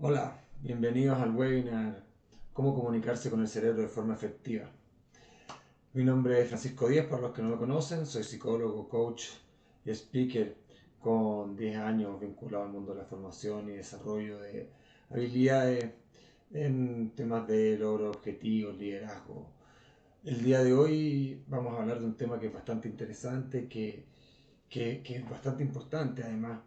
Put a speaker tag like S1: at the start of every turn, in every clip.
S1: Hola, bienvenidos al webinar Cómo comunicarse con el cerebro de forma efectiva. Mi nombre es Francisco Díaz, para los que no me conocen, soy psicólogo, coach y speaker con 10 años vinculado al mundo de la formación y desarrollo de habilidades en temas de logro, objetivos, liderazgo. El día de hoy vamos a hablar de un tema que es bastante interesante, que es bastante importante además,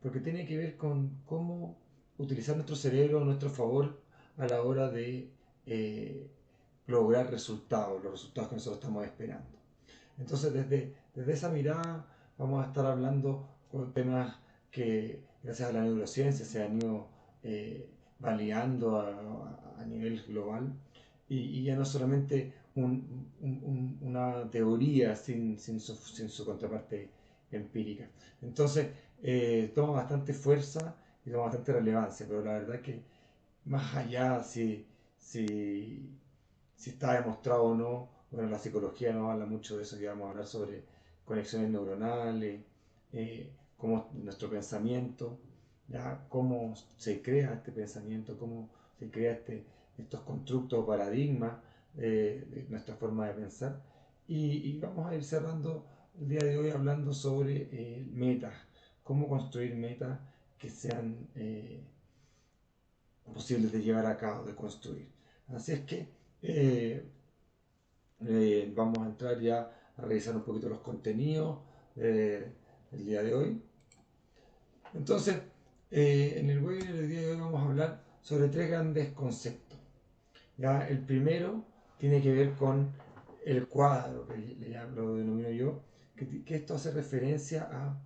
S1: porque tiene que ver con cómo utilizar nuestro cerebro a nuestro favor a la hora de eh, lograr resultados, los resultados que nosotros estamos esperando. Entonces, desde esa mirada vamos a estar hablando con temas que, gracias a la neurociencia, se han ido validando a nivel global y ya no solamente una teoría sin su contraparte empírica. Entonces, toma bastante fuerza y toma bastante relevancia, pero la verdad que más allá si, si está demostrado o no, bueno, la psicología nos habla mucho de eso, que vamos a hablar sobre conexiones neuronales, cómo nuestro pensamiento, ¿ya? Cómo se crea este pensamiento, cómo se crea estos constructos o paradigmas de nuestra forma de pensar. Y vamos a ir cerrando el día de hoy hablando sobre metas, cómo construir metas que sean posibles de llevar a cabo, de construir. Así es que eh, vamos a entrar ya a revisar un poquito los contenidos del día de hoy. Entonces, en el webinar del día de hoy vamos a hablar sobre tres grandes conceptos. ¿Ya? El primero tiene que ver con el cuadro, que lo denomino yo, que esto hace referencia a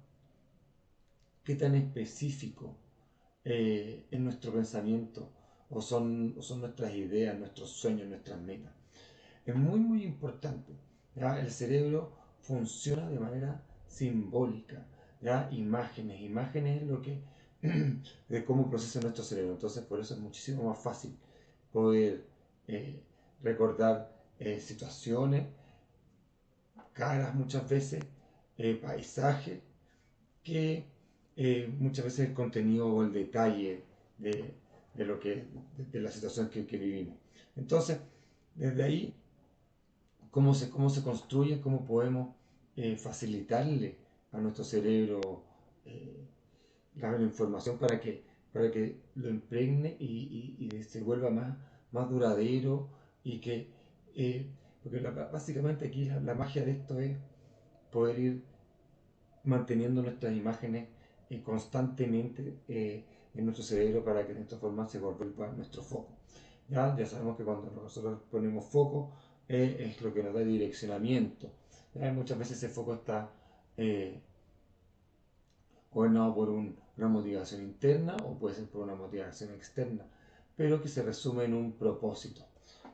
S1: qué tan específico es nuestro pensamiento o son nuestras ideas, nuestros sueños, nuestras metas. Es muy importante. ¿Ya? El cerebro funciona de manera simbólica. ¿Ya? Imágenes es lo que de cómo procesa nuestro cerebro. Entonces, por eso es muchísimo más fácil poder eh, recordar situaciones, caras muchas veces, paisajes, que muchas veces el contenido o el detalle de, de lo de la situación que vivimos. Entonces, desde ahí cómo se construye, cómo podemos facilitarle a nuestro cerebro la información para que lo impregne y se vuelva más duradero y que, porque básicamente aquí la magia de esto es poder ir manteniendo nuestras imágenes constantemente en nuestro cerebro para que de esta forma se vuelva nuestro foco. Ya sabemos que cuando nosotros ponemos foco es lo que nos da direccionamiento. ¿Ya? Muchas veces ese foco está eh, gobernado por una motivación interna o puede ser por una motivación externa, pero que se resume en un propósito,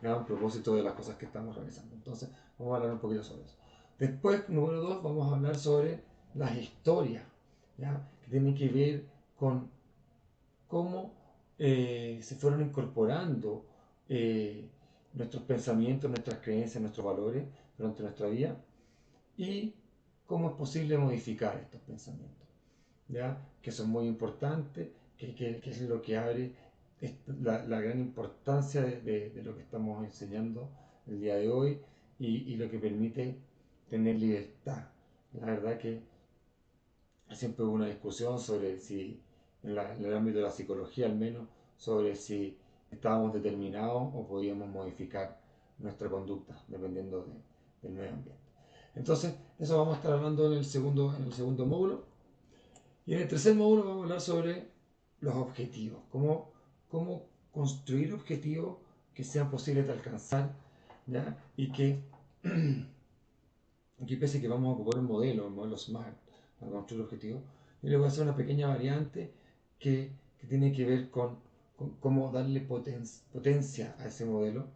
S1: ¿ya? Un propósito de las cosas que estamos realizando. Entonces, vamos a hablar un poquito sobre eso. Después, número dos, vamos a hablar sobre las historias, ¿ya? Que tienen que ver con cómo se fueron incorporando nuestros pensamientos, nuestras creencias, nuestros valores durante nuestra vida y cómo es posible modificar estos pensamientos, ¿ya? Que son muy importantes, que es lo que abre la gran importancia de lo que estamos enseñando el día de hoy y lo que permite tener libertad. La verdad que siempre hubo una discusión sobre si, en el ámbito de la psicología al menos, sobre si estábamos determinados o podíamos modificar nuestra conducta dependiendo del medio ambiente. Entonces, eso vamos a estar hablando en el segundo módulo. Y en el tercer módulo vamos a hablar sobre los objetivos, cómo construir objetivos que sean posibles de alcanzar, ¿ya? Aquí pese que vamos a ocupar un modelo SMART, para construir objetivos, yo le voy a hacer una pequeña variante que tiene que ver con cómo darle potencia a ese modelo,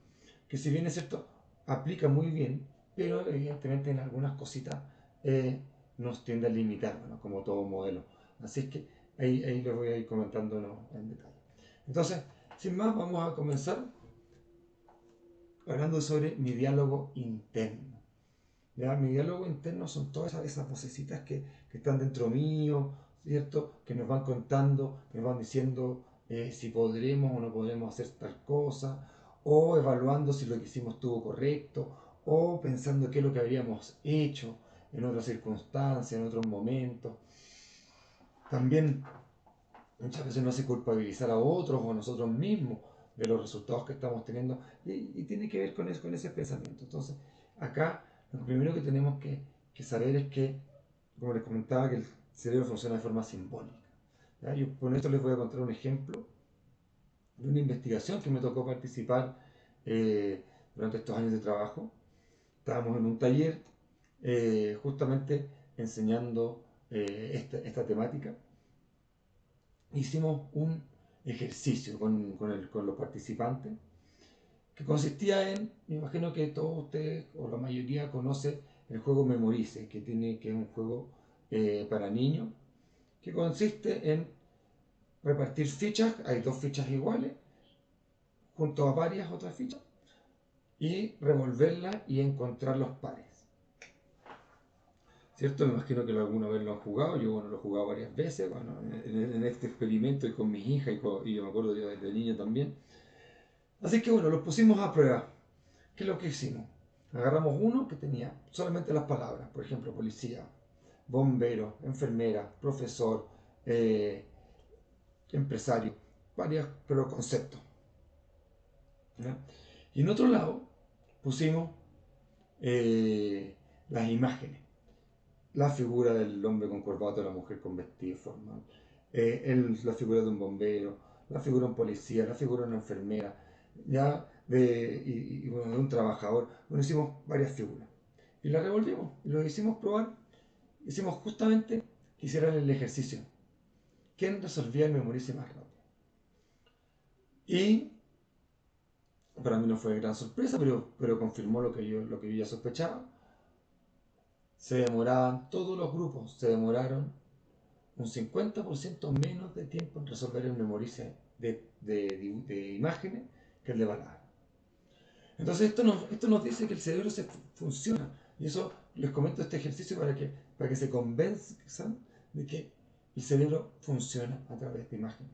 S1: que si bien es cierto, aplica muy bien, pero evidentemente en algunas cositas nos tiende a limitar, bueno, como todo modelo. Así es que ahí les voy a ir comentando, ¿no?, en detalle. Entonces, sin más, vamos a comenzar hablando sobre mi diálogo interno. ¿Ya? Mi diálogo interno son todas esas vocecitas que están dentro mío, ¿cierto? Que nos van contando, que nos van diciendo si podremos o no podremos hacer tal cosa, o evaluando si lo que hicimos estuvo correcto, o pensando qué es lo que habríamos hecho en otras circunstancias, en otros momentos. También muchas veces nos hace culpabilizar a otros o a nosotros mismos de los resultados que estamos teniendo y tiene que ver con, eso, con ese pensamiento. Entonces, acá lo primero que tenemos que saber es que, como les comentaba, que el cerebro funciona de forma simbólica. ¿Ya? Yo con esto les voy a contar un ejemplo de una investigación que me tocó participar durante estos años de trabajo. Estábamos en un taller justamente enseñando esta temática. Hicimos un ejercicio con los participantes que consistía en, me imagino que todos ustedes o la mayoría conoce el juego Memorice, que es un juego para niños, que consiste en repartir fichas, hay dos fichas iguales, junto a varias otras fichas, y revolverlas y encontrar los pares. ¿Cierto? Me imagino que alguna vez lo han jugado, yo bueno, lo he jugado varias veces, bueno, en este experimento y con mis hijas y yo me acuerdo yo desde niño también. Así que bueno, los pusimos a prueba. ¿Qué es lo que hicimos? Agarramos uno que tenía solamente las palabras, por ejemplo, policía, bombero, enfermera, profesor, eh, empresario, varios, pero conceptos. ¿Ya? Y en otro lado pusimos las imágenes. La figura del hombre con corbata, la mujer con vestido formal, la figura de un bombero, la figura de un policía, la figura de una enfermera, ya bueno, de un trabajador. Bueno, hicimos varias figuras y las revolvimos y los hicimos probar. Hicimos justamente que hicieran el ejercicio. ¿Quién resolvía el memorice más rápido? Y para mí no fue gran sorpresa, pero confirmó lo que yo ya sospechaba. Se demoraban, todos los grupos se demoraron un 50% menos de tiempo en resolver el memorice de imágenes que el de palabras. Entonces esto nos dice que el cerebro funciona. Y eso les comento este ejercicio para que se convenzan de que el cerebro funciona a través de imágenes.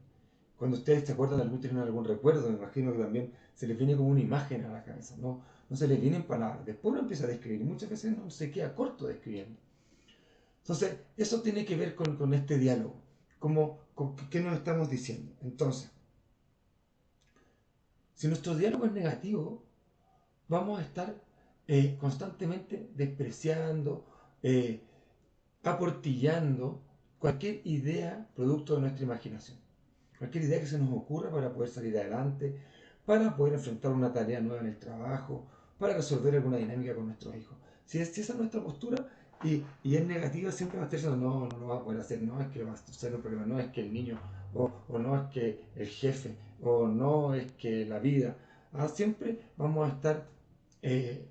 S1: Cuando ustedes se acuerdan de algún, tienen algún recuerdo, me imagino que también se les viene como una imagen a la cabeza, no se les vienen palabras. Después uno empieza a describir y muchas veces no se queda corto describiendo. Entonces, eso tiene que ver con este diálogo. ¿Qué nos estamos diciendo? Entonces, si nuestro diálogo es negativo, vamos a estar constantemente despreciando, eh, aportillando cualquier idea producto de nuestra imaginación. Cualquier idea que se nos ocurra para poder salir adelante, para poder enfrentar una tarea nueva en el trabajo, para resolver alguna dinámica con nuestros hijos. Si esa es nuestra postura y es negativa, siempre va a estar diciendo, no lo va a poder hacer, no es que va a ser un problema, no es que el niño, o no es que el jefe, o no es que la vida. Siempre vamos a estar eh,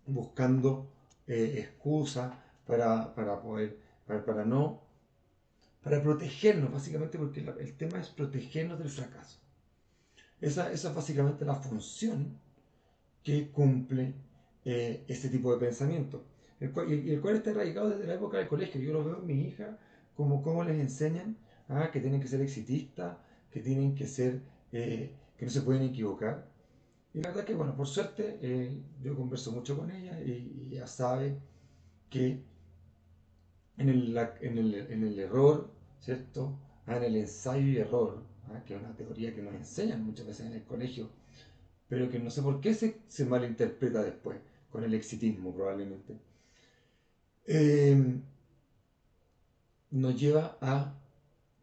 S1: buscando excusas para poder, para no, para protegernos, básicamente, porque el tema es protegernos del fracaso. Esa es básicamente la función que cumple este tipo de pensamiento, el cual está arraigado desde la época del colegio. Yo lo veo en mi hija, cómo les enseñan que tienen que ser exitistas, que tienen que ser, que no se pueden equivocar. Y la verdad que, bueno, por suerte, yo converso mucho con ella y ella sabe que en el error, ¿cierto? En el ensayo y error, que es una teoría que nos enseñan muchas veces en el colegio, pero que no sé por qué se malinterpreta después, con el exitismo probablemente, eh, nos lleva a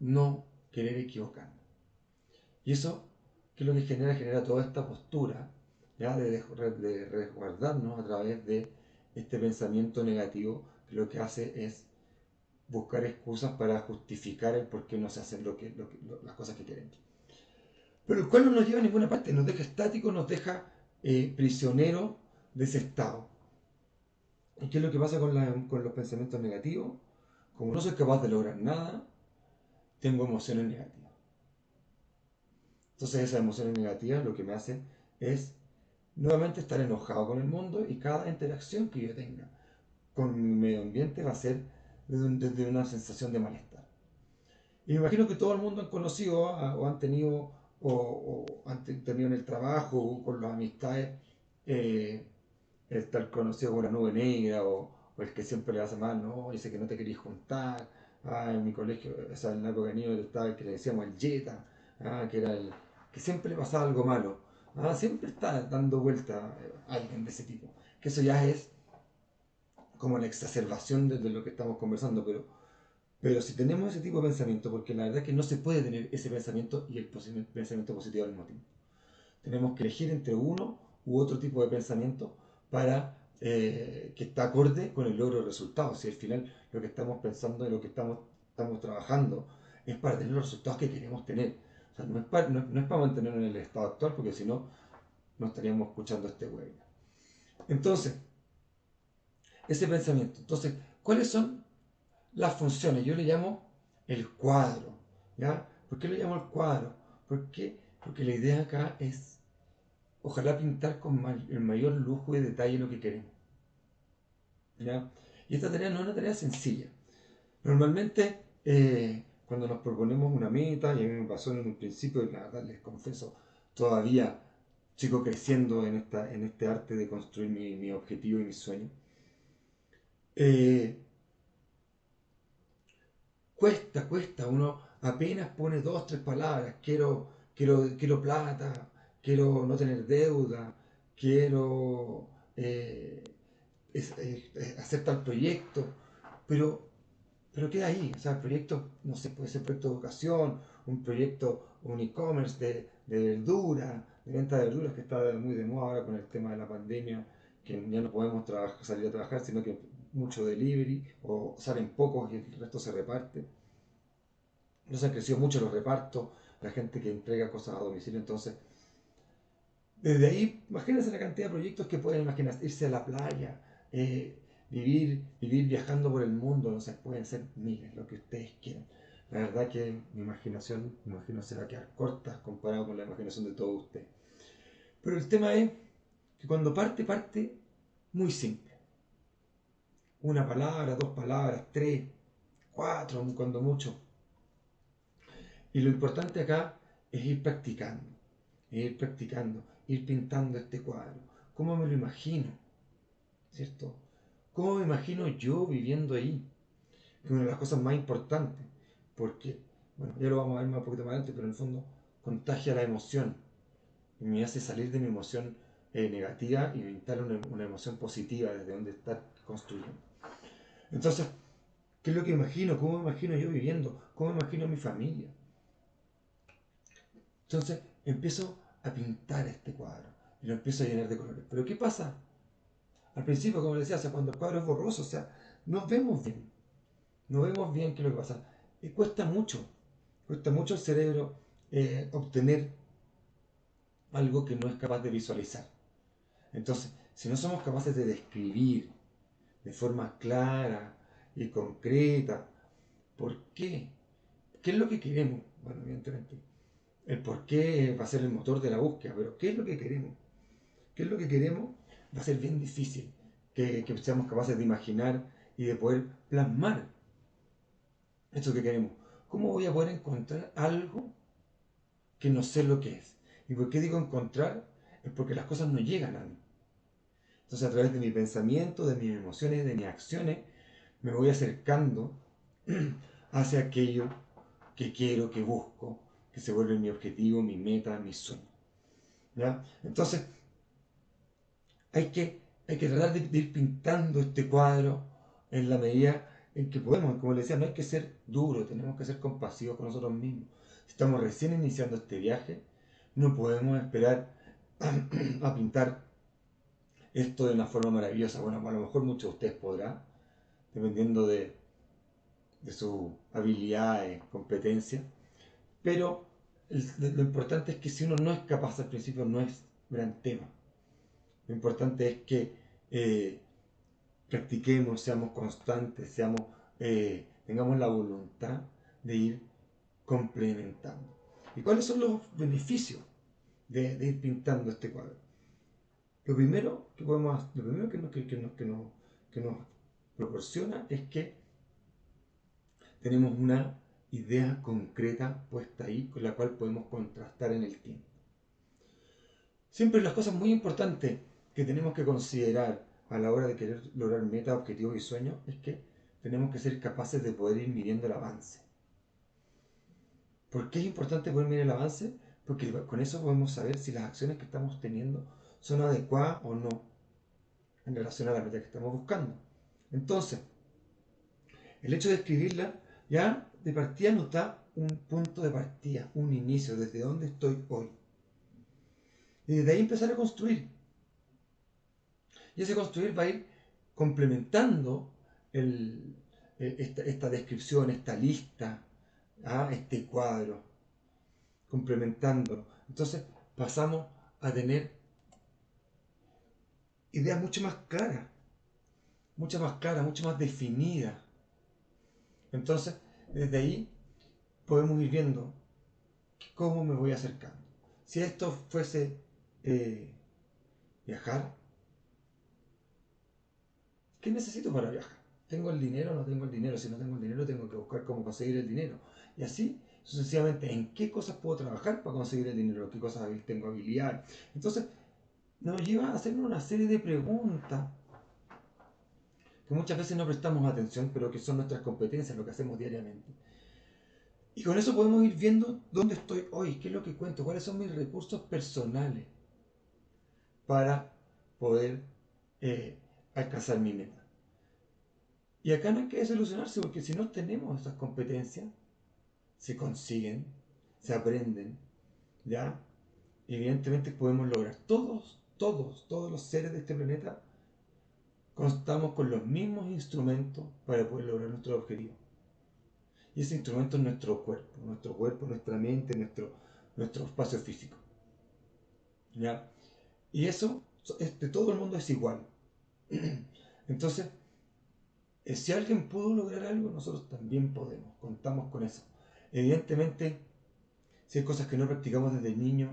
S1: no querer equivocarnos. Y eso, que es lo que genera toda esta postura, ¿ya? De resguardarnos a través de este pensamiento negativo, que lo que hace es buscar excusas para justificar el por qué no se hacen las cosas que queremos. Pero el cual no nos lleva a ninguna parte, nos deja estáticos, nos deja prisioneros de ese estado. ¿Y qué es lo que pasa con los pensamientos negativos? Como no soy capaz de lograr nada, tengo emociones negativas. Entonces esas emociones negativas lo que me hacen es nuevamente estar enojado con el mundo y cada interacción que yo tenga con mi medio ambiente va a ser desde una sensación de malestar. Y me imagino que todo el mundo han conocido o han tenido tenido en el trabajo o con las amistades eh, el tal conocido como la nube negra o el que siempre le hace mal, ¿no? Dice que no te querías juntar. En mi colegio, o sea, en la época de niño estaba el que le decíamos el Jetta, que era el que siempre le pasaba algo malo. Siempre está dando vuelta alguien de ese tipo. Que eso ya es como la exacerbación de lo que estamos conversando, pero si tenemos ese tipo de pensamiento, porque la verdad es que no se puede tener ese pensamiento y el pensamiento positivo al mismo tiempo. Tenemos que elegir entre uno u otro tipo de pensamiento para que está acorde con el logro de resultados. Si al final lo que estamos pensando y lo que estamos trabajando es para tener los resultados que queremos tener. O sea, no es para mantenernos en el estado actual, porque si no, no estaríamos escuchando este webinar. Entonces, ese pensamiento. Entonces, ¿cuáles son las funciones? Yo le llamo el cuadro. ¿Ya? ¿Por qué lo llamo el cuadro? Porque la idea acá es ojalá pintar con el mayor lujo y detalle lo que queremos. ¿Ya? Y esta tarea no es una tarea sencilla. Normalmente, cuando nos proponemos una meta, y a mí me pasó en un principio, y la verdad les confieso, todavía sigo creciendo en este arte de construir mi objetivo y mi sueño. Eh, cuesta, uno apenas pone dos, tres palabras, quiero plata, quiero no tener deuda, quiero hacer tal proyecto, pero, pero queda ahí, o sea, el proyecto, no sé, puede ser proyecto de educación, un proyecto, un e-commerce de verdura, de venta de verduras que está muy de moda ahora con el tema de la pandemia, que ya no podemos salir a trabajar, sino que mucho delivery, o salen pocos y el resto se reparte. Nos han crecido mucho los repartos, la gente que entrega cosas a domicilio. Entonces, desde ahí, imagínense la cantidad de proyectos que pueden imaginar: irse a la playa, vivir viajando por el mundo, no sé, pueden ser miles, lo que ustedes quieran. La verdad que mi imaginación, me imagino, se va a quedar corta comparado con la imaginación de todos ustedes. Pero el tema es que cuando parte muy simple. Una palabra, dos palabras, tres, cuatro, cuando mucho. Y lo importante acá es ir pintando este cuadro. ¿Cómo me lo imagino? ¿Cierto? ¿Cómo me imagino yo viviendo ahí? Que es una de las cosas más importantes, porque, bueno, ya lo vamos a ver más un poquito más adelante, pero en el fondo contagia la emoción y me hace salir de mi emoción negativa y me instala una emoción positiva desde donde estar construyendo. Entonces, ¿qué es lo que imagino? ¿Cómo me imagino yo viviendo? ¿Cómo me imagino mi familia? Entonces empiezo a pintar este cuadro y lo empiezo a llenar de colores. Pero ¿qué pasa? Al principio, como les decía, o sea, cuando el cuadro es borroso, o sea, no vemos bien. No vemos bien qué es lo que pasa. Y cuesta mucho al cerebro obtener algo que no es capaz de visualizar. Entonces, si no somos capaces de describir de forma clara y concreta por qué, qué es lo que queremos, bueno, evidentemente, el por qué va a ser el motor de la búsqueda, pero ¿qué es lo que queremos? ¿Qué es lo que queremos? Va a ser bien difícil que seamos capaces de imaginar y de poder plasmar eso que queremos. ¿Cómo voy a poder encontrar algo que no sé lo que es? ¿Y por qué digo encontrar? Es porque las cosas no llegan a mí. Entonces, a través de mi pensamiento, de mis emociones, de mis acciones, me voy acercando hacia aquello que quiero, que busco, que se vuelve mi objetivo, mi meta, mi sueño. ¿Ya? Entonces, hay que tratar de ir pintando este cuadro en la medida en que podemos. Como les decía, no hay que ser duro, tenemos que ser compasivos con nosotros mismos. Si estamos recién iniciando este viaje, no podemos esperar a pintar esto de una forma maravillosa. Bueno, a lo mejor muchos de ustedes podrán, dependiendo de sus habilidades, competencias, pero lo importante es que si uno no es capaz al principio, no es gran tema. Lo importante es que practiquemos, seamos constantes, tengamos la voluntad de ir complementando. ¿Y cuáles son los beneficios de ir pintando este cuadro? Lo primero que nos proporciona es que tenemos una idea concreta puesta ahí con la cual podemos contrastar en el tiempo. Siempre las cosas muy importantes que tenemos que considerar a la hora de querer lograr metas, objetivos y sueños es que tenemos que ser capaces de poder ir midiendo el avance. ¿Por qué es importante poder mirar el avance? Porque con eso podemos saber si las acciones que estamos teniendo son adecuadas o no en relación a la meta que estamos buscando. Entonces, el hecho de escribirla ya de partida nos da un punto de partida, un inicio, desde dónde estoy hoy. Y desde ahí empezar a construir. Y ese construir va a ir complementando esta descripción, esta lista, este cuadro, complementándolo. Entonces pasamos a tener ideas mucho más claras, mucho más definidas. Entonces, desde ahí podemos ir viendo cómo me voy acercando. Si esto fuese viajar, ¿qué necesito para viajar? ¿Tengo el dinero o no tengo el dinero? Si no tengo el dinero, tengo que buscar cómo conseguir el dinero. Y así sucesivamente, ¿en qué cosas puedo trabajar para conseguir el dinero? ¿Qué cosas tengo habilidad? Entonces, nos lleva a hacernos una serie de preguntas que muchas veces no prestamos atención, pero que son nuestras competencias, lo que hacemos diariamente. Y con eso podemos ir viendo dónde estoy hoy, qué es lo que cuento, cuáles son mis recursos personales para poder alcanzar mi meta. Y acá no hay que desilusionarse, porque si no tenemos esas competencias, se consiguen, se aprenden, ¿ya? Evidentemente podemos lograr. Todos los seres de este planeta contamos con los mismos instrumentos para poder lograr nuestro objetivo. Y ese instrumento es nuestro cuerpo, nuestra mente, nuestro espacio físico. ¿Ya? Y eso, de todo el mundo es igual. Entonces, si alguien pudo lograr algo, nosotros también podemos, contamos con eso. Evidentemente, si hay cosas que no practicamos desde niño,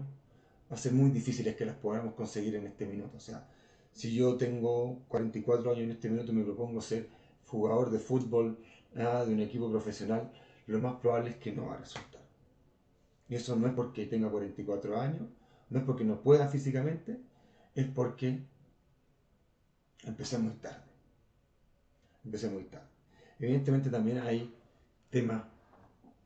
S1: va a ser muy difíciles que las podamos conseguir en este minuto. O sea, si yo tengo 44 años en este minuto y me propongo ser jugador de fútbol de un equipo profesional, lo más probable es que no va a resultar. Y eso no es porque tenga 44 años, no es porque no pueda físicamente, es porque empecé muy tarde. Empecé muy tarde. Evidentemente también hay temas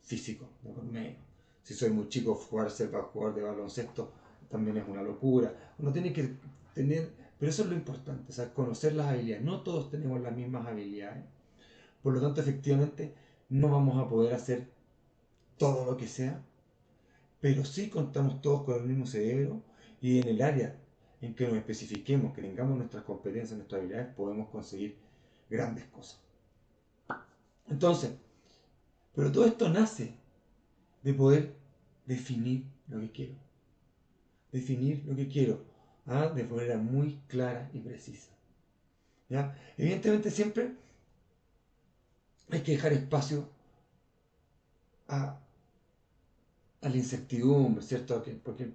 S1: físicos de por medio. Si soy muy chico, ser para jugar de baloncesto también es una locura. Uno tiene que tener, pero eso es lo importante, o sea, conocer las habilidades. No todos tenemos las mismas habilidades. Por lo tanto, efectivamente, no vamos a poder hacer todo lo que sea, pero sí contamos todos con el mismo cerebro y en el área en que nos especifiquemos, que tengamos nuestras competencias, nuestras habilidades, podemos conseguir grandes cosas. Entonces, pero todo esto nace de poder definir lo que quiero. Definir lo que quiero de manera muy clara y precisa. ¿Ya? Evidentemente siempre hay que dejar espacio a, a la incertidumbre, ¿cierto? Porque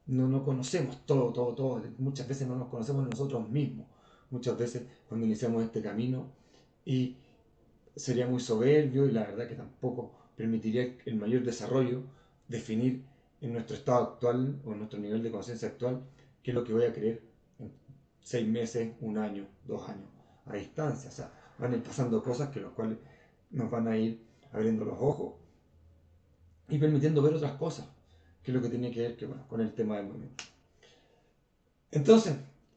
S1: no conocemos todo. Muchas veces no nos conocemos nosotros mismos. Muchas veces cuando iniciamos este camino y sería muy soberbio y la verdad que tampoco permitiría el mayor desarrollo definir en nuestro estado actual o en nuestro nivel de conciencia actual qué es lo que voy a querer en 6 meses, 1 año, 2 años a distancia. O sea, van a ir pasando cosas que los cuales nos van a ir abriendo los ojos y permitiendo ver otras cosas, que es lo que tiene que ver con el tema del momento. Entonces,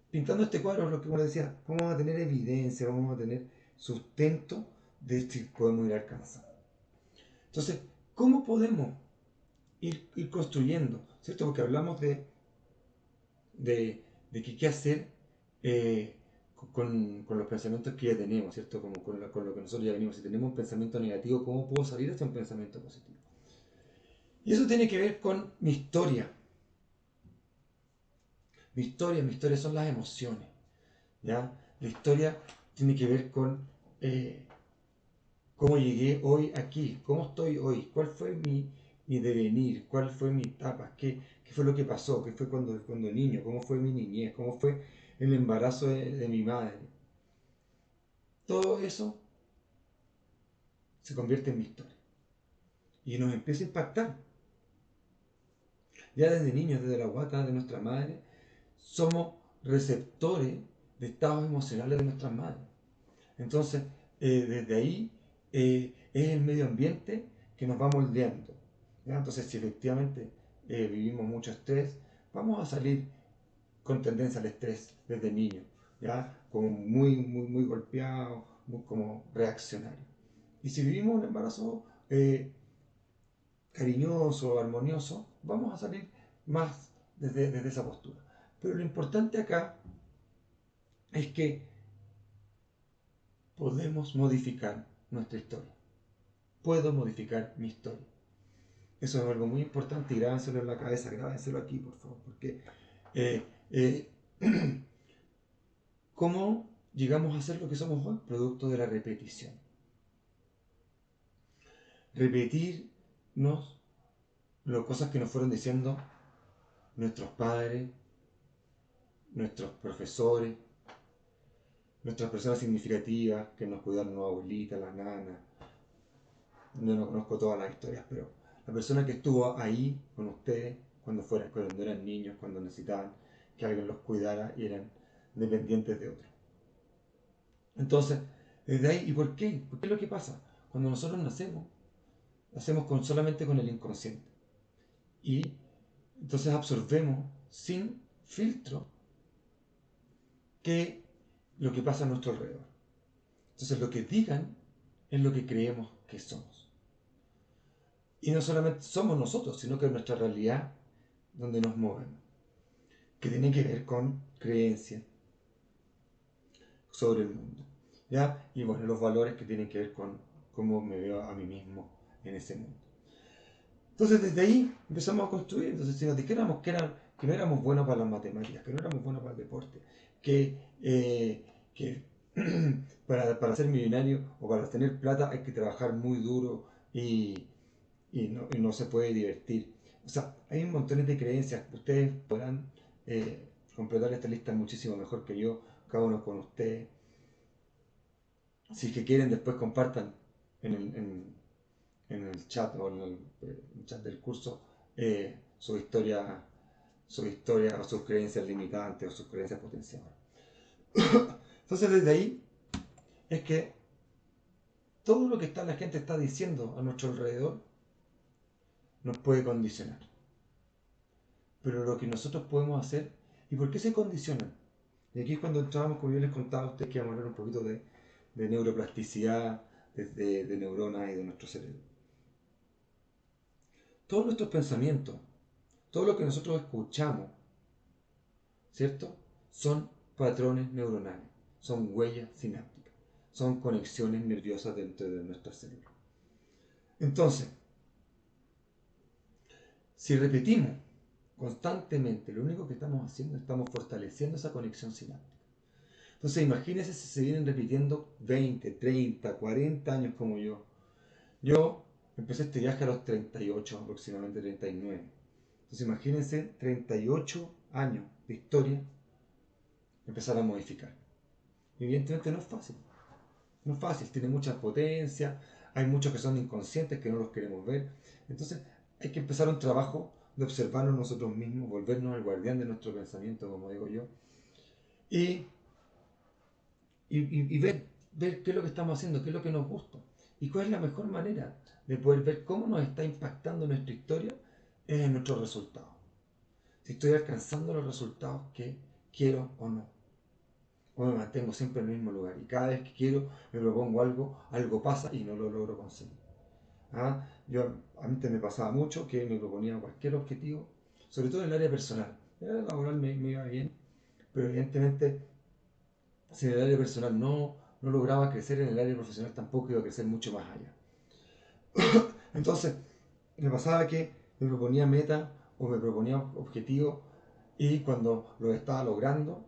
S1: pintando este cuadro, lo que uno decía, vamos a tener evidencia, vamos a tener sustento de si podemos ir alcanzando. Entonces, ¿cómo podemos ir construyendo? ¿Cierto? Porque hablamos de que qué hacer con los pensamientos que ya tenemos, ¿cierto? Como con lo que nosotros ya venimos. Si tenemos un pensamiento negativo, ¿cómo puedo salir hacia un pensamiento positivo? Y eso tiene que ver con mi historia. Mi historia son las emociones. ¿Ya? La historia tiene que ver con cómo llegué hoy aquí, cómo estoy hoy, cuál fue mi devenir, cuál fue mi etapa, qué fue lo que pasó, qué fue cuando niño, cómo fue mi niñez, cómo fue el embarazo de mi madre. Todo eso se convierte en mi historia. y nos empieza a impactar. Ya desde niños, desde la guata de nuestra madre, somos receptores de estados emocionales de nuestras madres. Entonces, desde ahí es el medio ambiente que nos va moldeando. ¿Ya? Entonces, si efectivamente vivimos mucho estrés, vamos a salir con tendencia al estrés desde niño, ¿ya? Como muy golpeado, muy como reaccionario. Y si vivimos un embarazo cariñoso, armonioso, vamos a salir más desde esa postura. Pero lo importante acá es que podemos modificar nuestra historia. Puedo modificar mi historia. Eso es algo muy importante y grábenselo en la cabeza, grábenselo aquí, por favor, porque eh, eh, ¿cómo llegamos a ser lo que somos hoy? Producto de la repetición. Repetirnos las cosas que nos fueron diciendo nuestros padres, nuestros profesores, nuestras personas significativas que nos cuidaron, la abuelita, la nana. No conozco todas las historias, pero la persona que estuvo ahí con ustedes cuando eran niños, cuando necesitaban que alguien los cuidara y eran dependientes de otro. Entonces, desde ahí, ¿y por qué? ¿Por qué es lo que pasa? Cuando nosotros nacemos, nacemos solamente con el inconsciente. Y entonces absorbemos sin filtro que lo que pasa a nuestro alrededor. Entonces lo que digan es lo que creemos que somos. Y no solamente somos nosotros, sino que es nuestra realidad donde nos movemos, que tiene que ver con creencias sobre el mundo, ¿ya? Y bueno, los valores que tienen que ver con cómo me veo a mí mismo en ese mundo. Entonces desde ahí empezamos a construir. Entonces si nos dijéramos que no éramos buenos para las matemáticas, que no éramos buenos para el deporte, que para ser millonario o para tener plata hay que trabajar muy duro y no se puede divertir. O sea, hay un montón de creencias. Ustedes podrán completar esta lista muchísimo mejor que yo, cada uno con ustedes. Si es que quieren, después compartan en el chat o en el chat del curso su historia o sus creencias limitantes o sus creencias potenciadas. Entonces desde ahí es que todo lo que la gente está diciendo a nuestro alrededor nos puede condicionar. Pero lo que nosotros podemos hacer, ¿y por qué se condicionan? Y aquí es cuando entrábamos, como yo les contaba a ustedes, que íbamos a hablar un poquito de neuroplasticidad, de neuronas y de nuestro cerebro. Todos nuestros pensamientos, todo lo que nosotros escuchamos, ¿cierto? Son patrones neuronales, son huellas sinápticas, son conexiones nerviosas dentro de nuestro cerebro. Entonces, si repetimos constantemente lo único que estamos haciendo, estamos fortaleciendo esa conexión sináptica. Entonces, imagínense si se vienen repitiendo 20, 30, 40 años como yo. Yo empecé este viaje a los 38, aproximadamente 39. Entonces, imagínense 38 años de historia empezar a modificar. Evidentemente no es fácil. No es fácil, tiene mucha potencia, hay muchos que son inconscientes que no los queremos ver. Entonces hay que empezar un trabajo de observarnos nosotros mismos, volvernos el guardián de nuestro pensamiento, como digo yo, y, y ver qué es lo que estamos haciendo, qué es lo que nos gusta y cuál es la mejor manera de poder ver cómo nos está impactando nuestra historia en nuestros resultados. Si estoy alcanzando los resultados que quiero o no. O me mantengo siempre en el mismo lugar y cada vez que quiero me propongo algo pasa y no lo logro conseguir. A mí me pasaba mucho que me proponía cualquier objetivo, sobre todo en el área personal. En el área laboral me iba bien, pero evidentemente si en el área personal no lograba crecer, en el área profesional tampoco iba a crecer mucho más allá. Entonces me pasaba que me proponía metas o me proponía objetivos y cuando lo estaba logrando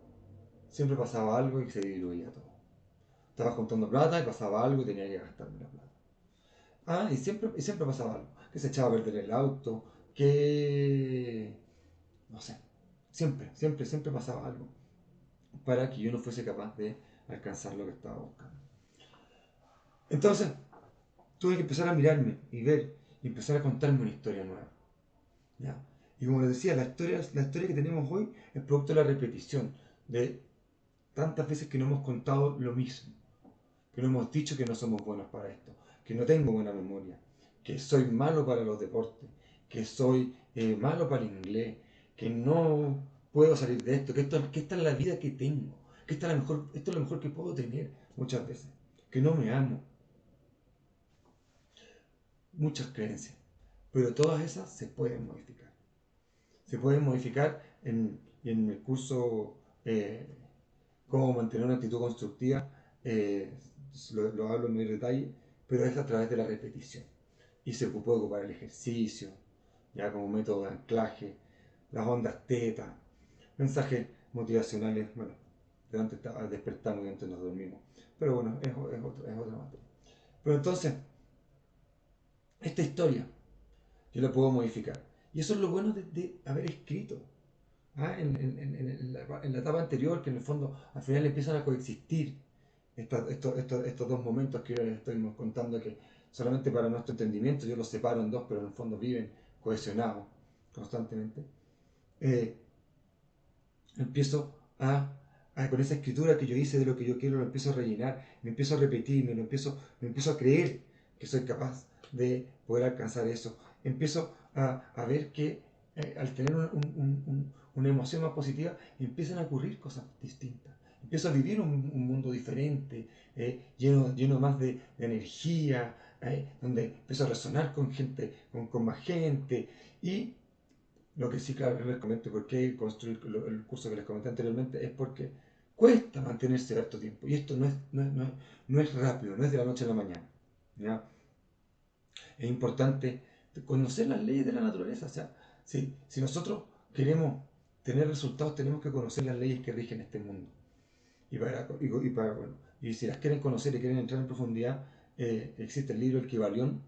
S1: siempre pasaba algo y se diluía todo. Estaba juntando plata y pasaba algo y tenía que gastarme la plata. Y siempre pasaba algo. Que se echaba a perder el auto, que... no sé. Siempre pasaba algo. Para que yo no fuese capaz de alcanzar lo que estaba buscando. Entonces, tuve que empezar a mirarme y ver. y empezar a contarme una historia nueva. ¿Ya? Y como les decía, la historia que tenemos hoy es producto de la repetición, de tantas veces que no hemos contado lo mismo, que no hemos dicho que no somos buenos para esto, que no tengo buena memoria, que soy malo para los deportes, que soy malo para el inglés, que no puedo salir de esto, que esta es la vida que tengo, que esto es lo mejor que puedo tener muchas veces, que no me amo. Muchas creencias, pero todas esas se pueden modificar. Se pueden modificar en el curso eh, Cómo mantener una actitud constructiva, eh, lo hablo en muy detalle, pero es a través de la repetición. Y se puede ocupar el ejercicio, ya como método de anclaje, las ondas teta, mensajes motivacionales, bueno, de antes despertamos y antes nos dormimos. Pero bueno, es otra materia. Pero entonces, esta historia yo la puedo modificar. Y eso es lo bueno de haber escrito. En la etapa anterior, que en el fondo al final empiezan a coexistir estos dos momentos que les estoy contando, que solamente para nuestro entendimiento yo los separo en dos, pero en el fondo viven cohesionados constantemente. Eh, empiezo con esa escritura que yo hice de lo que yo quiero, lo empiezo a rellenar, me empiezo a repetir, me empiezo a creer que soy capaz de poder alcanzar eso. Empiezo a ver que al tener una emoción más positiva, empiezan a ocurrir cosas distintas. Empiezo a vivir un mundo diferente, lleno más de energía, donde empiezo a resonar con gente, con más gente. Y lo que sí, claro, les comento por qué construir el curso que les comenté anteriormente es porque cuesta mantenerse harto tiempo. Y esto no es rápido, no es de la noche a la mañana. ¿Ya? Es importante conocer las leyes de la naturaleza. O sea, si nosotros queremos tener resultados, tenemos que conocer las leyes que rigen este mundo. Y si las quieren conocer y quieren entrar en profundidad, existe el libro El Kybalión,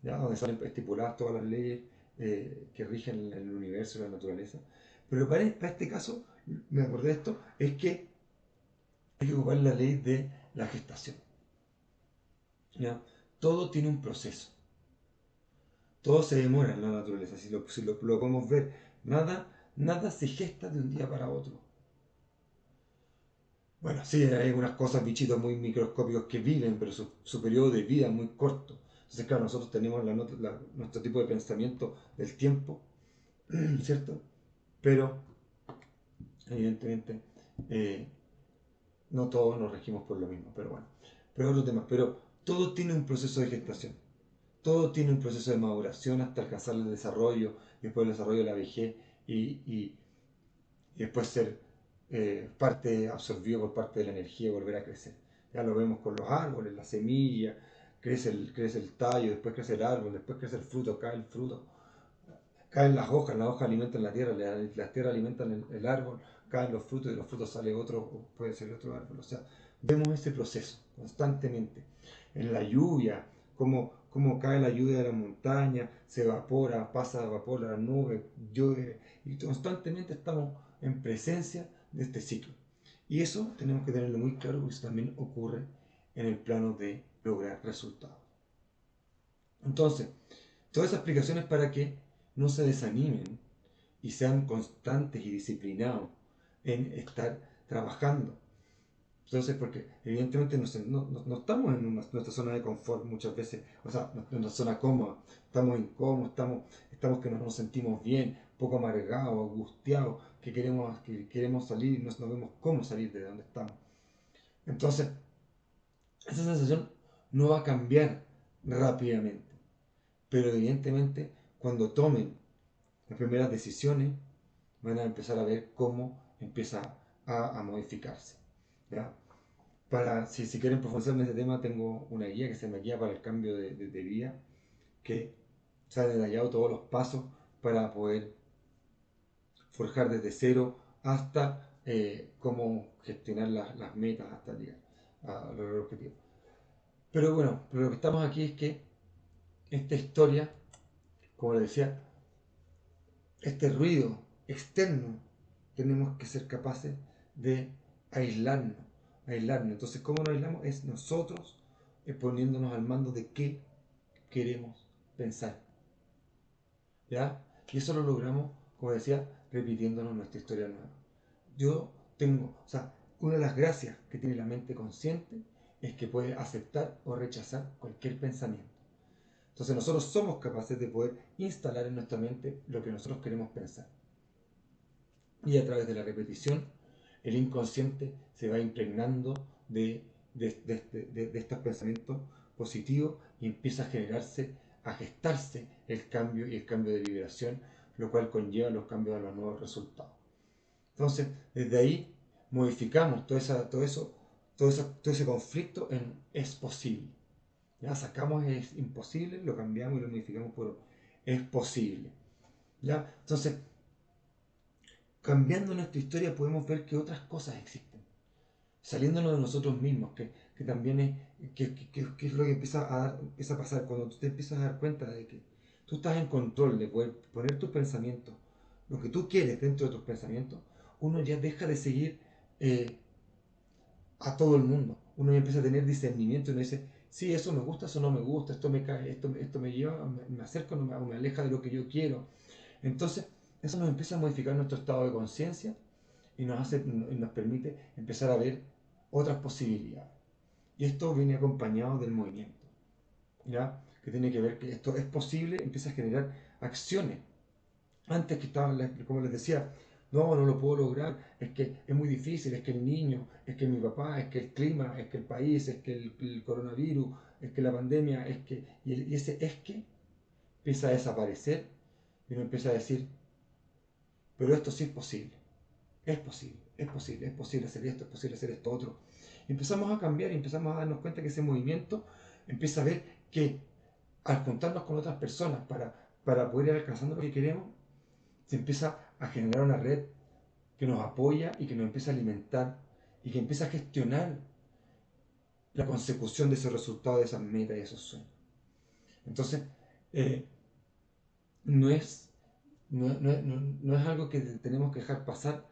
S1: ¿ya? Donde salen estipuladas todas las leyes que rigen el universo y la naturaleza. Pero para este caso, me acordé de esto, es que hay que ocupar la ley de la gestación. ¿Ya? Todo tiene un proceso. Todo se demora en la naturaleza, si lo podemos ver. Nada se gesta de un día para otro. Bueno, sí, hay unas cosas, bichitos muy microscópicos que viven, pero su periodo de vida es muy corto. Entonces, claro, nosotros tenemos nuestro tipo de pensamiento del tiempo, ¿cierto? Pero, evidentemente, eh, no todos nos regimos por lo mismo, pero bueno. Pero otro tema, pero todo tiene un proceso de gestación. Todo tiene un proceso de maduración hasta alcanzar el desarrollo, y después el desarrollo de la vejez y después ser parte absorbido por parte de la energía y volver a crecer. Ya lo vemos con los árboles, la semilla, crece el tallo, después crece el árbol, después crece el fruto, caen las hojas alimentan la tierra, las tierras alimentan el árbol, caen los frutos y de los frutos sale otro, puede ser otro árbol. O sea, vemos ese proceso constantemente. En la lluvia, cómo cae la lluvia de la montaña, se evapora, pasa a vapor a la nube, llueve, y constantemente estamos en presencia de este ciclo. Y eso tenemos que tenerlo muy claro porque eso también ocurre en el plano de lograr resultados. Entonces, todas esas explicaciones para que no se desanimen y sean constantes y disciplinados en estar trabajando. Entonces, porque evidentemente no estamos en nuestra zona de confort muchas veces, o sea, en nuestra zona cómoda, estamos incómodos, estamos que no nos sentimos bien, poco amargados, angustiados, que queremos salir y no vemos cómo salir de donde estamos. Entonces, esa sensación no va a cambiar rápidamente, pero evidentemente cuando tomen las primeras decisiones van a empezar a ver cómo empieza a modificarse. ¿Ya? Si quieren profundizar en este tema, tengo una guía que se llama Guía para el Cambio de Vida, que se ha detallado todos los pasos para poder forjar desde cero hasta cómo gestionar las metas hasta llegar a lograr objetivos. Pero bueno, pero lo que estamos aquí es que esta historia, como les decía, este ruido externo, tenemos que ser capaces de aislarnos, aislarnos. Entonces, ¿cómo nos aislamos? Es nosotros poniéndonos al mando de qué queremos pensar. ¿ya? Y eso lo logramos, como decía, repitiéndonos nuestra historia nueva. Yo tengo, o sea, una de las gracias que tiene la mente consciente es que puede aceptar o rechazar cualquier pensamiento. Entonces nosotros somos capaces de poder instalar en nuestra mente lo que nosotros queremos pensar. Y a través de la repetición, el inconsciente se va impregnando de estos pensamientos positivos y empieza a generarse, a gestarse el cambio y el cambio de vibración, lo cual conlleva los cambios a los nuevos resultados. Entonces, desde ahí modificamos todo ese conflicto en es posible. ¿Ya? Sacamos es imposible, lo cambiamos y lo modificamos por es posible. ¿Ya? Entonces, cambiando nuestra historia podemos ver que otras cosas existen. Saliéndonos de nosotros mismos, que también que es lo que empieza a pasar cuando tú te empiezas a dar cuenta de que tú estás en control de poder poner tus pensamientos, lo que tú quieres dentro de tus pensamientos, uno ya deja de seguir eh, a todo el mundo. Uno ya empieza a tener discernimiento y uno dice, sí, eso me gusta, eso no me gusta, esto me cae, esto me lleva, me acerca o me aleja de lo que yo quiero. Entonces, eso nos empieza a modificar nuestro estado de conciencia y nos permite empezar a ver otras posibilidades. Y esto viene acompañado del movimiento, ¿ya? Que tiene que ver que esto es posible, empieza a generar acciones. Antes que estaban, como les decía, no lo puedo lograr, es que es muy difícil, es que el niño, es que mi papá, es que el clima, es que el país, es que el coronavirus, es que la pandemia, es que, y ese es que empieza a desaparecer y uno empieza a decir, pero esto sí es posible. Es posible, es posible, es posible hacer esto, es posible hacer esto otro. Y empezamos a cambiar y empezamos a darnos cuenta que ese movimiento empieza a ver que al juntarnos con otras personas para poder ir alcanzando lo que queremos, se empieza a generar una red que nos apoya y que nos empieza a alimentar y que empieza a gestionar la consecución de esos resultados, de esas metas y esos sueños. Entonces, eh, no, es, no es algo que tenemos que dejar pasar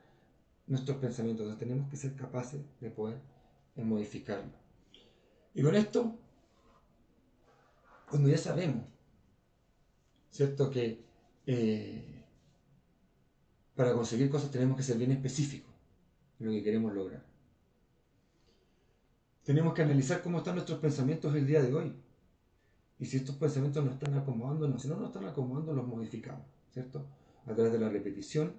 S1: nuestros pensamientos, tenemos que ser capaces de poder modificarlo. Y con esto, cuando ya sabemos, ¿cierto? Que para conseguir cosas tenemos que ser bien específicos en lo que queremos lograr. Tenemos que analizar cómo están nuestros pensamientos el día de hoy. Y si estos pensamientos nos están acomodando, no, si no nos están acomodando, los modificamos, ¿cierto? A través de la repetición,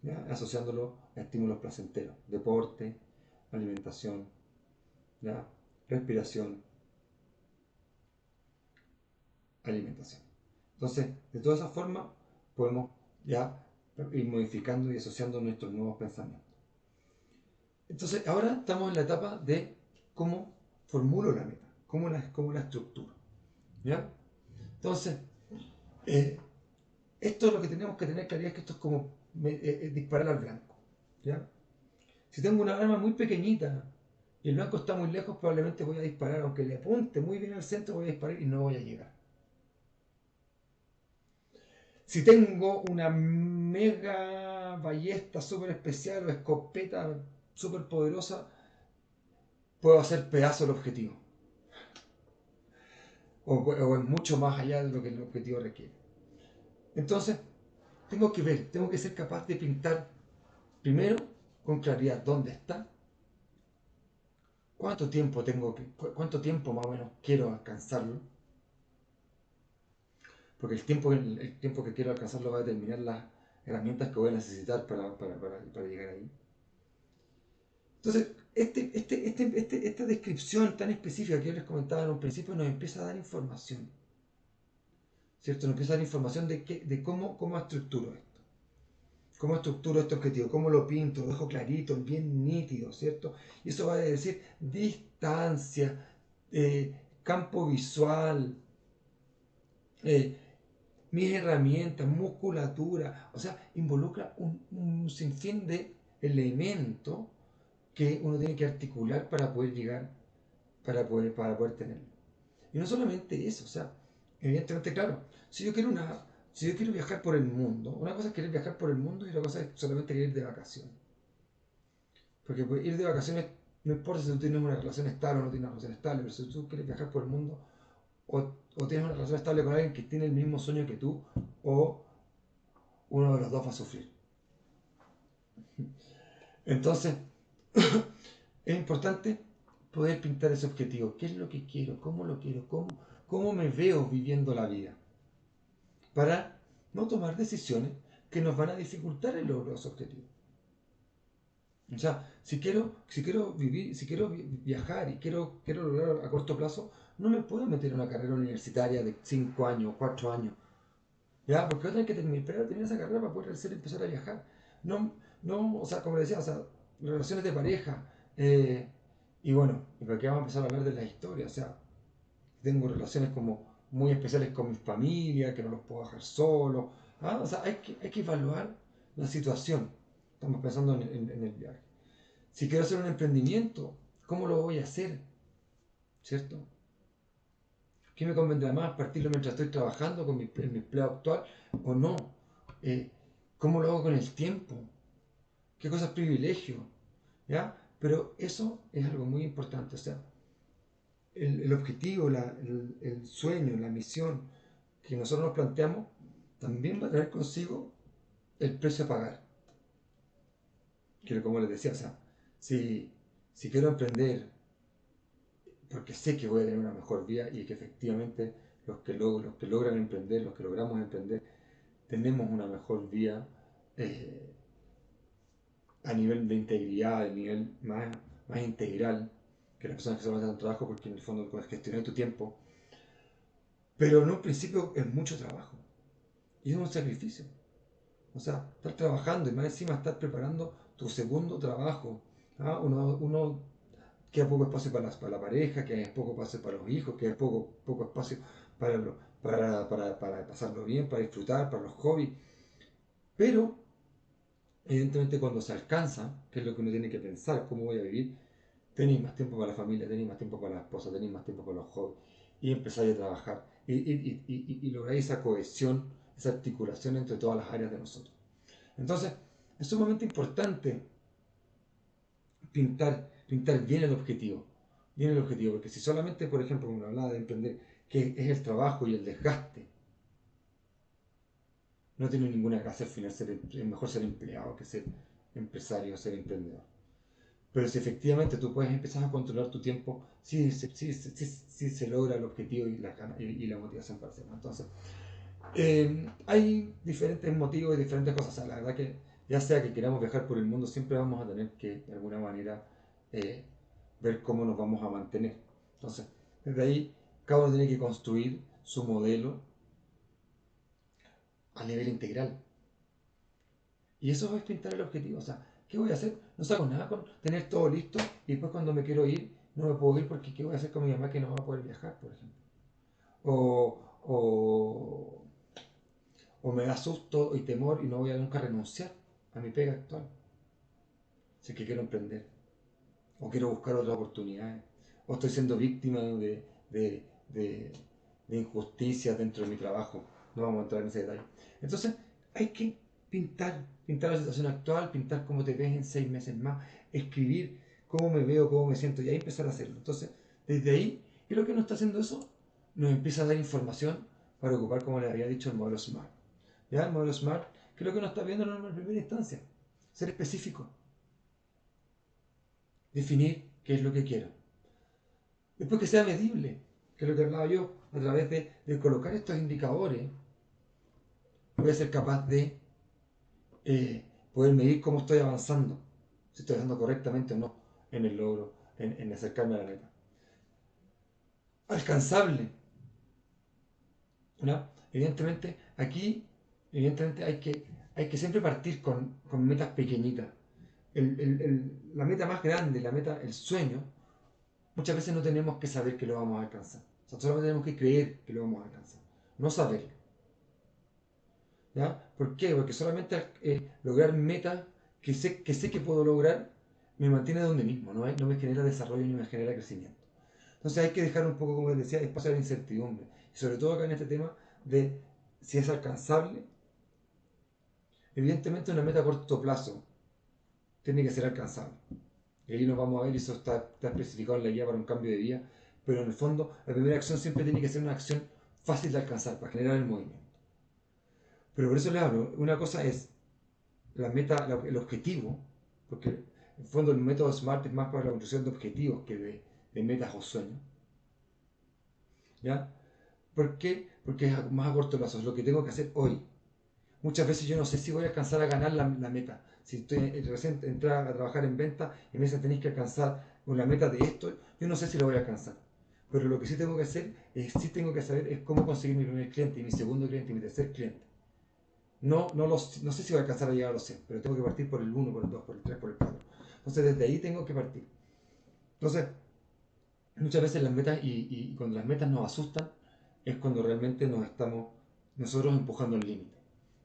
S1: ¿ya? Asociándolo a estímulos placenteros, deporte, alimentación, ¿ya? Respiración, alimentación. Entonces, de todas esas formas, podemos ya ir modificando y asociando nuestros nuevos pensamientos. Entonces, ahora estamos en la etapa de cómo formulo la meta, cómo la estructuro. ¿Ya? Entonces, eh, esto es lo que tenemos que tener claridad, es que esto es como disparar al blanco. ¿Ya? Si tengo una arma muy pequeñita y el blanco está muy lejos, probablemente voy a disparar, aunque le apunte muy bien al centro, voy a disparar y no voy a llegar. Si tengo una mega ballesta súper especial o escopeta súper poderosa, puedo hacer pedazo el objetivo. O es mucho más allá de lo que el objetivo requiere. Entonces, tengo que ser capaz de pintar primero con claridad dónde está, cuánto tiempo más o menos quiero alcanzarlo, porque el tiempo que quiero alcanzarlo va a determinar las herramientas que voy a necesitar para llegar ahí. Entonces, esta descripción tan específica que yo les comentaba en un principio nos empieza a dar información, ¿cierto? Nos empieza a dar información de cómo estructuro esto. ¿Cómo estructuro este objetivo? ¿Cómo lo pinto? Lo dejo clarito, bien nítido, ¿cierto? Y eso va a decir distancia, campo visual, eh, mis herramientas, musculatura. O sea, involucra un sinfín de elementos que uno tiene que articular para poder llegar, para poder tenerlo. Y no solamente eso, o sea, evidentemente, claro, si yo quiero viajar por el mundo, una cosa es querer viajar por el mundo y otra cosa es solamente querer ir de vacaciones. Porque pues, ir de vacaciones, no importa si tú tienes una relación estable o no tienes una relación estable, pero si tú quieres viajar por el mundo, o o tienes una relación estable con alguien que tiene el mismo sueño que tú, o uno de los dos va a sufrir. Entonces, es importante poder pintar ese objetivo. ¿Qué es lo que quiero? ¿Cómo lo quiero? ¿Cómo me veo viviendo la vida? Para no tomar decisiones que nos van a dificultar el logro de esos objetivos. O sea, si quiero vivir, si quiero viajar y quiero lograr a corto plazo, no me puedo meter en una carrera universitaria de 5 años, 4 años. ¿Ya? Porque voy a tener que terminar esa carrera para poder empezar a viajar. No, no, o sea, como decía, o sea, relaciones de pareja. Y bueno, y porque vamos a empezar a hablar de la historia. O sea, tengo relaciones como muy especiales con mi familia, que no los puedo dejar solos. ¿Ah? O sea, hay que evaluar la situación. Estamos pensando en el viaje. Si quiero hacer un emprendimiento, ¿cómo lo voy a hacer? ¿Cierto? ¿Qué me convendrá más? ¿Partirlo mientras estoy trabajando en mi empleo actual o no? Eh, ¿Cómo lo hago con el tiempo? ¿Qué cosas privilegio? ¿Ya? Pero eso es algo muy importante. O sea, el objetivo, el sueño, la misión que nosotros nos planteamos también va a traer consigo el precio a pagar. Que como les decía, o sea, si quiero emprender porque sé que voy a tener una mejor vida y que efectivamente los que logran emprender, los que logramos emprender, tenemos una mejor vida eh, a nivel de integridad, a nivel más integral que las personas que se van a hacer trabajo, porque en el fondo puedes gestionar tu tiempo. Pero en un principio es mucho trabajo y es un sacrificio. O sea, estar trabajando y más encima estar preparando tu segundo trabajo. ¿Ah? Uno queda poco espacio para la pareja, queda poco espacio para los hijos, queda poco espacio para, para pasarlo bien, para disfrutar, para los hobbies. Pero, evidentemente, cuando se alcanza, que es lo que uno tiene que pensar, cómo voy a vivir, tenéis más tiempo para la familia, tenéis más tiempo para la esposa, tenéis más tiempo para los hobbies, y empezáis a trabajar, y lográis esa cohesión, esa articulación entre todas las áreas de nosotros. Entonces, es sumamente importante pintar bien el objetivo, porque si solamente, por ejemplo, como hablaba de emprender, que es el trabajo y el desgaste, no tiene ninguna gracia al final es mejor ser empleado que ser empresario, ser emprendedor. Pero si efectivamente tú puedes empezar a controlar tu tiempo, sí se logra el objetivo y la motivación para hacerlo. Entonces, hay diferentes motivos y diferentes cosas. O sea, la verdad que ya sea que queramos viajar por el mundo, siempre vamos a tener que, de alguna manera, eh, ver cómo nos vamos a mantener. Entonces, desde ahí, cada uno tiene que construir su modelo a nivel integral. Y eso es pintar el objetivo. O sea, ¿qué voy a hacer? No saco nada con tener todo listo y después cuando me quiero ir, no me puedo ir porque ¿qué voy a hacer con mi mamá que no va a poder viajar, por ejemplo? O, o, o me da susto y temor y no voy a nunca renunciar a mi pega actual. Si es que quiero emprender. O quiero buscar otras oportunidades. O estoy siendo víctima de, de, de injusticias dentro de mi trabajo. No vamos a entrar en ese detalle. Entonces, hay que pintar la situación actual, pintar cómo te ves en 6 meses más, escribir cómo me veo, cómo me siento y ahí empezar a hacerlo. Entonces, desde ahí, creo que uno está haciendo eso, nos empieza a dar información para ocupar, como les había dicho, el modelo SMART. ¿Ya? El modelo SMART, creo que uno está viendo en primera instancia. Ser específico, definir qué es lo que quiero. Después que sea medible, que es lo que hablaba yo, a través de colocar estos indicadores, voy a ser capaz de poder medir cómo estoy avanzando, si estoy avanzando correctamente o no en el logro, en acercarme a la meta. Alcanzable, ¿no? Evidentemente, aquí hay que siempre partir con metas pequeñitas. La meta más grande, el sueño, muchas veces no tenemos que saber que lo vamos a alcanzar. O sea, solamente tenemos que creer que lo vamos a alcanzar, no saberlo. ¿Ya? ¿Por qué? Porque solamente lograr metas que sé que puedo lograr me mantiene donde mismo, no me genera desarrollo ni me genera crecimiento. Entonces hay que dejar un poco, como les decía, espacio a la incertidumbre. Y sobre todo acá en este tema de si es alcanzable. Evidentemente una meta a corto plazo tiene que ser alcanzable. Y ahí nos vamos a ver, y eso está especificado en la guía para un cambio de vida. Pero en el fondo, la primera acción siempre tiene que ser una acción fácil de alcanzar, para generar el movimiento. Pero por eso les hablo, una cosa es la meta, el objetivo, porque en el fondo el método SMART es más para la construcción de objetivos que de metas o sueños. ¿Ya? ¿Por qué? Porque es más a corto plazo, es lo que tengo que hacer hoy. Muchas veces yo no sé si voy a alcanzar a ganar la meta. Si estoy recién entrar a trabajar en venta y me dicen tenéis que alcanzar una meta de esto, yo no sé si lo voy a alcanzar. Pero lo que sí tengo que hacer, sí tengo que saber es cómo conseguir mi primer cliente, y mi segundo cliente, y mi tercer cliente. No sé si voy a alcanzar a llegar a los 100, pero tengo que partir por el 1, por el 2, por el 3, por el 4. Entonces desde ahí tengo que partir. Entonces, muchas veces las metas, y cuando las metas nos asustan, es cuando realmente nos estamos nosotros empujando el límite.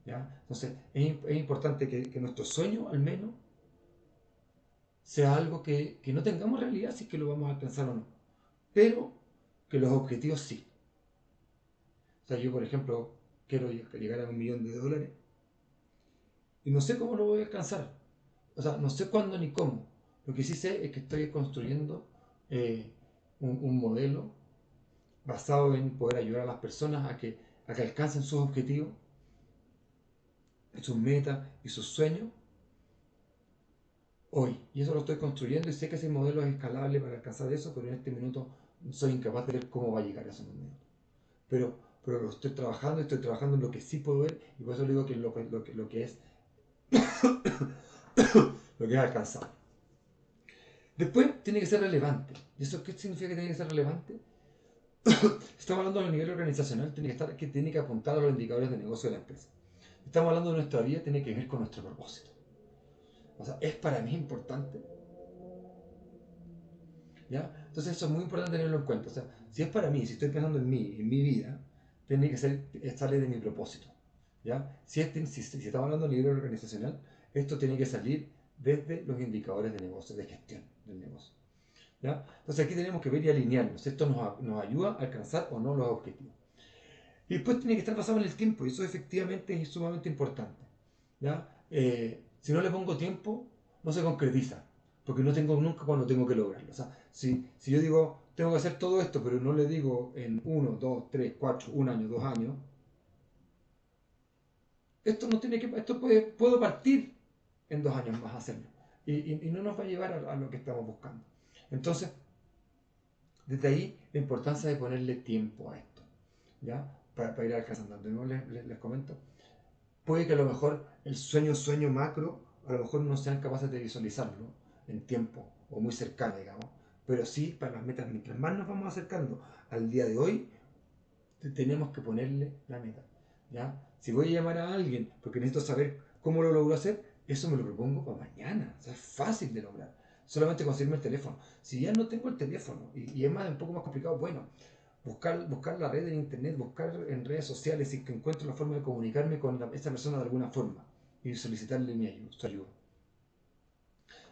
S1: ¿Ya? Entonces, es importante que nuestro sueño, al menos, sea algo que no tengamos realidad si es que lo vamos a alcanzar o no, pero que los objetivos sí. O sea, yo, por ejemplo, quiero llegar a $1.000.000 y no sé cómo lo voy a alcanzar. O sea, no sé cuándo ni cómo. Lo que sí sé es que estoy construyendo un modelo basado en poder ayudar a las personas a que alcancen sus objetivos, sus metas y sus sueños hoy. Y eso lo estoy construyendo y sé que ese modelo es escalable para alcanzar eso, pero en este minuto soy incapaz de ver cómo va a llegar a ese momento. Pero lo estoy trabajando y estoy trabajando en lo que sí puedo ver, y por eso digo que lo que es lo que es alcanzable. Después tiene que ser relevante. ¿Y eso qué significa que tiene que ser relevante? Estamos hablando a nivel organizacional, tiene que apuntar a los indicadores de negocio de la empresa. Estamos hablando de nuestra vida, tiene que ver con nuestro propósito. O sea, es para mí importante. ¿Ya? Entonces eso es muy importante tenerlo en cuenta. O sea, si es para mí, si estoy pensando en mi vida, tiene que salir de mi propósito. ¿Ya? Si estamos hablando a nivel organizacional, esto tiene que salir desde los indicadores de negocio, de gestión del negocio. ¿Ya? Entonces aquí tenemos que ver y alinearnos. Esto nos ayuda a alcanzar o no los objetivos. Y después tiene que estar basado en el tiempo, y eso efectivamente es sumamente importante. ¿Ya? Si no le pongo tiempo, no se concretiza, porque no tengo nunca cuando tengo que lograrlo. O sea, si yo digo, tengo que hacer todo esto, pero no le digo en 1, 2, 3, 4, 1 año, 2 años, esto no tiene que, esto puedo partir en 2 años más a hacerlo. Y no nos va a llevar a lo que estamos buscando. Entonces, desde ahí la importancia de ponerle tiempo a esto, ¿ya? Para ir alcanzando. De nuevo les comento. Puede que a lo mejor el sueño macro, a lo mejor no sean capaces de visualizarlo en tiempo o muy cercano, digamos. Pero sí, para las metas, mientras más nos vamos acercando al día de hoy, tenemos que ponerle la meta. ¿Ya? Si voy a llamar a alguien porque necesito saber cómo lo logro hacer, eso me lo propongo para mañana. O sea, es fácil de lograr. Solamente conseguirme el teléfono. Si ya no tengo el teléfono y es un poco más complicado, bueno, buscar la red en internet, buscar en redes sociales y que encuentro la forma de comunicarme con esa persona de alguna forma y solicitarle su ayuda.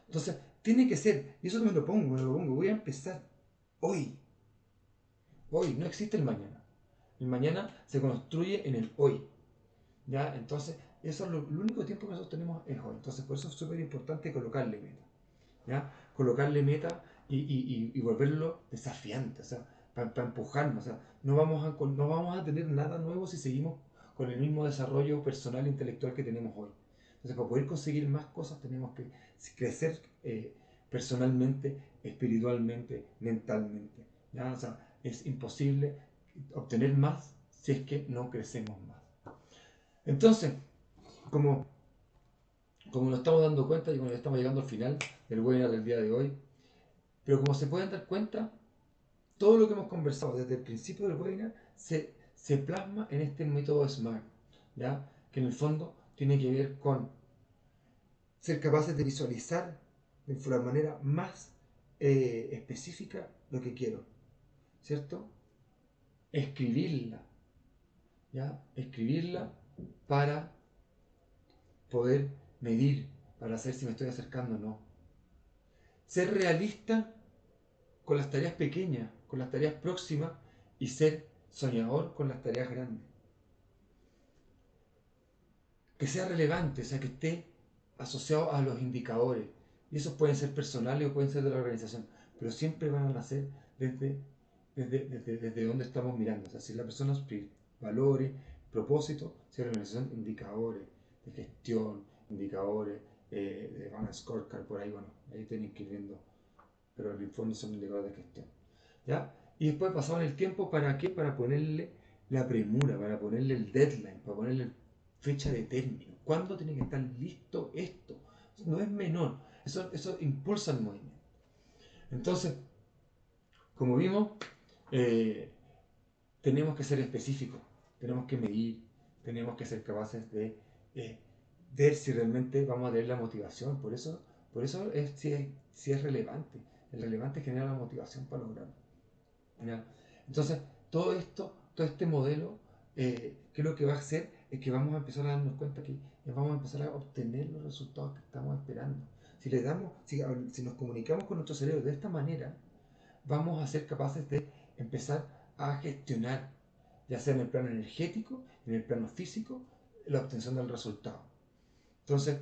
S1: Entonces, tiene que ser, y eso me lo pongo, voy a empezar hoy. Hoy, no existe el mañana. El mañana se construye en el hoy. ¿Ya? Entonces, eso es el único tiempo que nosotros tenemos es hoy. Entonces, por eso es súper importante colocarle meta. ¿Ya? Colocarle meta y volverlo desafiante, o sea, para empujarnos. O sea, no vamos a tener nada nuevo si seguimos con el mismo desarrollo personal e intelectual que tenemos hoy. Entonces, para poder conseguir más cosas tenemos que crecer personalmente, espiritualmente, mentalmente. ¿Ya? O sea, es imposible obtener más si es que no crecemos más. Entonces, como, como nos estamos dando cuenta y como estamos llegando al final del webinar del día de hoy, pero como se pueden dar cuenta, todo lo que hemos conversado desde el principio del webinar se plasma en este método SMART, ¿ya? Que en el fondo tiene que ver con ser capaces de visualizar de la manera más específica lo que quiero, ¿cierto? Escribirla, ¿ya? Escribirla para poder medir, para saber si me estoy acercando o no. Ser realista con las tareas pequeñas, con las tareas próximas, y ser soñador con las tareas grandes. Que sea relevante, o sea, que esté asociado a los indicadores. Y esos pueden ser personales o pueden ser de la organización, pero siempre van a nacer desde desde dónde estamos mirando. O sea, si la persona valores, propósito, si la organización, indicadores de gestión, indicadores de balance scorecard, por ahí, bueno, ahí tienen que ir viendo, pero en el fondo son indicadores de gestión. ¿Ya? Y después pasaban el tiempo, ¿para qué? Para ponerle la premura, para ponerle el deadline, para ponerle fecha de término. ¿Cuándo tiene que estar listo esto? No es menor, eso impulsa el movimiento. Entonces, como vimos, eh, tenemos que ser específicos, tenemos que medir, tenemos que ser capaces de eh, ver si realmente vamos a tener la motivación. Por eso si es relevante. El relevante genera la motivación para lograrlo. ¿Ya? Entonces, todo este modelo, ¿qué es lo que va a hacer? Es que vamos a empezar a darnos cuenta que vamos a empezar a obtener los resultados que estamos esperando. Si nos comunicamos con nuestro cerebro de esta manera, vamos a ser capaces de empezar a gestionar, ya sea en el plano energético, en el plano físico, la obtención del resultado. Entonces,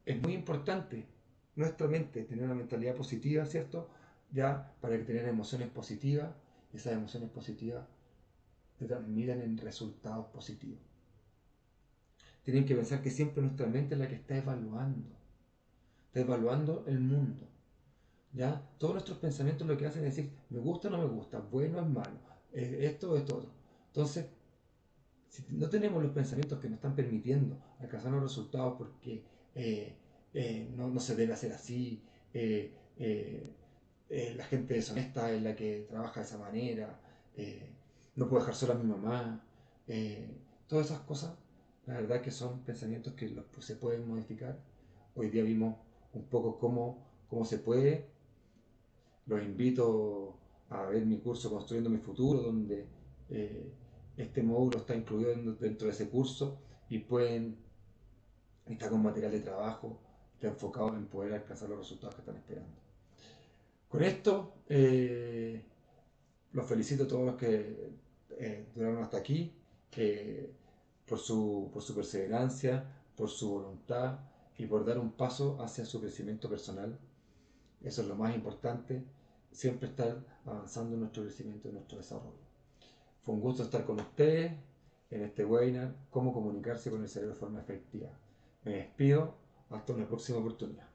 S1: es muy importante nuestra mente tener una mentalidad positiva, ¿cierto? Ya para que tener emociones positivas, esas emociones positivas se transmitan en resultados positivos. Tienen que pensar que siempre nuestra mente es la que está evaluando el mundo. ¿Ya? Todos nuestros pensamientos lo que hacen es decir, me gusta o no me gusta, bueno o es malo, esto o esto otro. Entonces, si no tenemos los pensamientos que nos están permitiendo alcanzar los resultados porque no se debe hacer así, eh, eh, la gente deshonesta es la que trabaja de esa manera, eh, no puedo dejar sola a mi mamá, eh, todas esas cosas, la verdad que son pensamientos que se pueden modificar. Hoy día vimos un poco cómo se puede. Los invito a ver mi curso Construyendo mi Futuro, donde eh, este módulo está incluido dentro de ese curso y está con material de trabajo, está enfocado en poder alcanzar los resultados que están esperando. Con esto, los felicito a todos los que duraron hasta aquí, por su perseverancia, por su voluntad y por dar un paso hacia su crecimiento personal. Eso es lo más importante, siempre estar avanzando en nuestro crecimiento y en nuestro desarrollo. Fue un gusto estar con ustedes en este webinar, cómo comunicarse con el cerebro de forma efectiva. Me despido, hasta una próxima oportunidad.